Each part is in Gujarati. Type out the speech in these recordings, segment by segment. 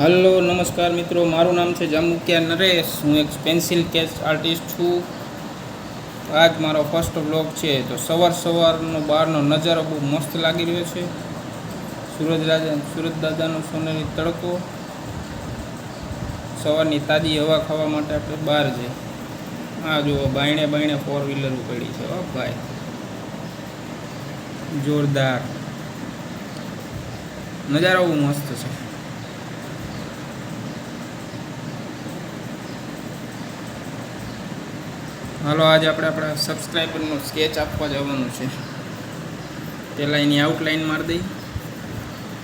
હલો નમસ્કાર મિત્રો, મારું નામ છે જામુકિયા નરેશ. હું એક પેન્સિલ સ્કેચ આર્ટિસ્ટ છું. આજ મારો ફર્સ્ટ બ્લોગ છે. તો સવારનો બહારનો નજારો બહુ મસ્ત લાગી રહ્યો છે. સુરત દાદાનો સોનેરી તડકો, સવારની તાજી હવા ખાવા માટે આપણે બહાર જઈએ. આ જુઓ, બાયણે ફોર વ્હીલર પડી છે. ઓ ભાઈ, જોરદાર નજારો બહુ મસ્ત છે. હાલો, આજે આપણે આપણા સબસ્ક્રાઈબરનો સ્કેચ આપવા જવાનું છે. પહેલાં એની આઉટલાઇન મારી દઈ.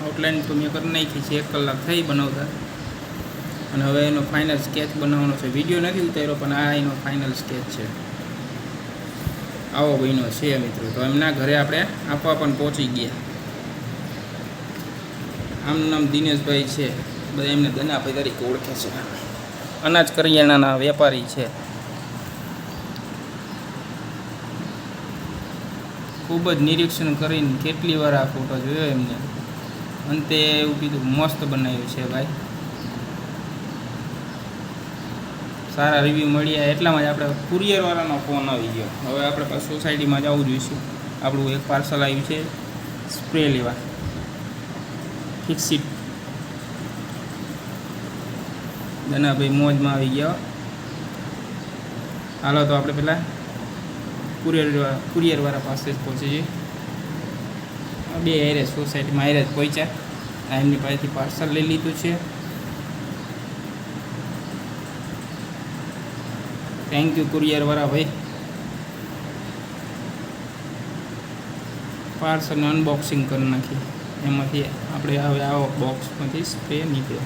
આઉટલાઇન તો મેં કરી નાખી છે, 1 કલાક થઈ બનાવતા. અને હવે એનો ફાઇનલ સ્કેચ બનાવવાનો છે. વિડીયો નથી ઉતાર્યો, પણ આ એનો ફાઇનલ સ્કેચ છે. આવો બહેનો છે મિત્રો. તો એમના ઘરે આપણે આપવા પણ પહોંચી ગયા. આમનું નામ દિનેશભાઈ છે. બધા એમને દનાભાઈ તરીકે ઓળખે છે. અનાજ કરિયાણાના વેપારી છે. ખૂબ જ નિરીક્ષણ કરીને કેટલી વાર આ ફોટો જોયો એમને. અંતે એવું કીધું, મસ્ત બનાવ્યું છે ભાઈ. સારા રિવ્યૂ મળ્યા. એટલામાં જ આપણે કુરિયરવાળાનો ફોન આવી ગયો. હવે આપણે પાછું સોસાયટીમાં જવું જોઈશું. આપણું એક પાર્સલ આવ્યું છે સ્પ્રે લેવા, ફિક્સિટ. દનાભાઈ મોજમાં આવી ગયા. હાલો, તો આપણે પહેલાં કુરિયરવાળા પાસે જ પહોંચી જઈએ. બે હારે સોસાયટીમાં હારે જ પહોંચ્યા. એમની પાસેથી પાર્સલ લઈ લીધું છે. થેન્ક યુ કુરિયરવાળા ભાઈ. પાર્સલને અનબોક્સિંગ કરી નાખી. એમાંથી આપણે હવે આવો બોક્સમાંથી સ્પ્રે નીકળ્યો.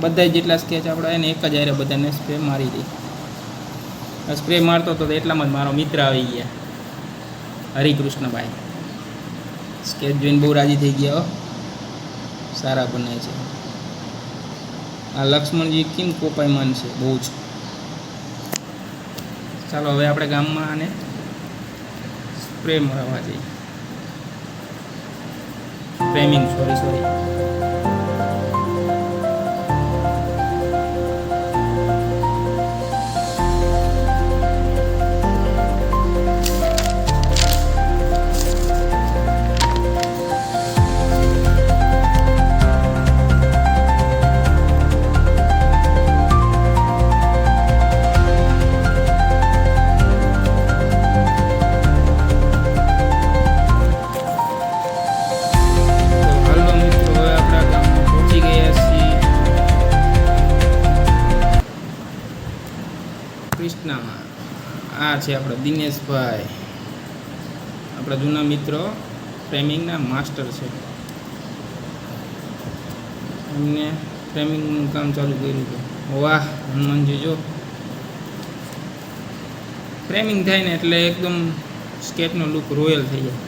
બધા જેટલા સ્કેચ આપણે એને એક જ હારે બધાને સ્પ્રે મારી દઈ. સ્પ્રે મારતો હતો એટલામાં જ મારો મિત્ર આવી ગયા, હરિકૃષ્ણભાઈ. સ્કેચ જોઈને બહુ રાજી થઈ ગયા. સારા બનાવે છે. આ લક્ષ્મણજી કેમ કોપાયમાન છે બહુ જ. ચાલો, હવે આપણે ગામમાં આને સ્પ્રે મરાવવા જઈએ. ફ્રેમિંગ સોરી કૃષ્ણમાં. આ છે આપણા દિનેશભાઈ, આપણા જૂના મિત્રો, ફ્રેમિંગના માસ્ટર છે. એમને ફ્રેમિંગનું કામ ચાલુ કર્યું હતું. વાહ હનુમાનજી, જો ફ્રેમિંગ થાય ને એટલે એકદમ સ્કેચનો લુક રોયલ થઈ જાય.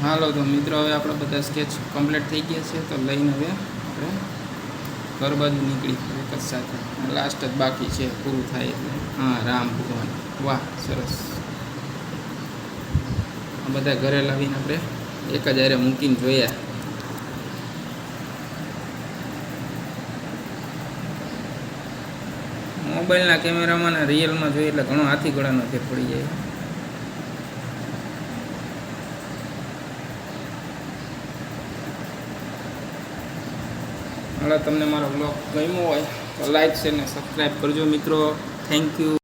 હાલો, તો મિત્રો હવે આપણા બધા સ્કેચ કમ્પ્લીટ થઈ ગયા છે. તો લઈને હવે આપણે ઘર બાજુ નીકળી એક જ સાથે. લાસ્ટ જ બાકી છે, પૂરું થાય એટલે. હા, રામ ભગવાન. વાહ, સરસ. આ બધા ઘરે લાવીને આપણે એક જ હારે મૂકીને જોયા. મોબાઈલના કેમેરામાં ને રિયલમાં જોઈએ એટલે ઘણો હાથી ઘોડાનો ફેર પડી જાય. હવે તમને મારો બ્લોગ ગમ્યો હોય તો લાઈક, શેર ને સબસ્ક્રાઈબ કરજો મિત્રો. Thank you.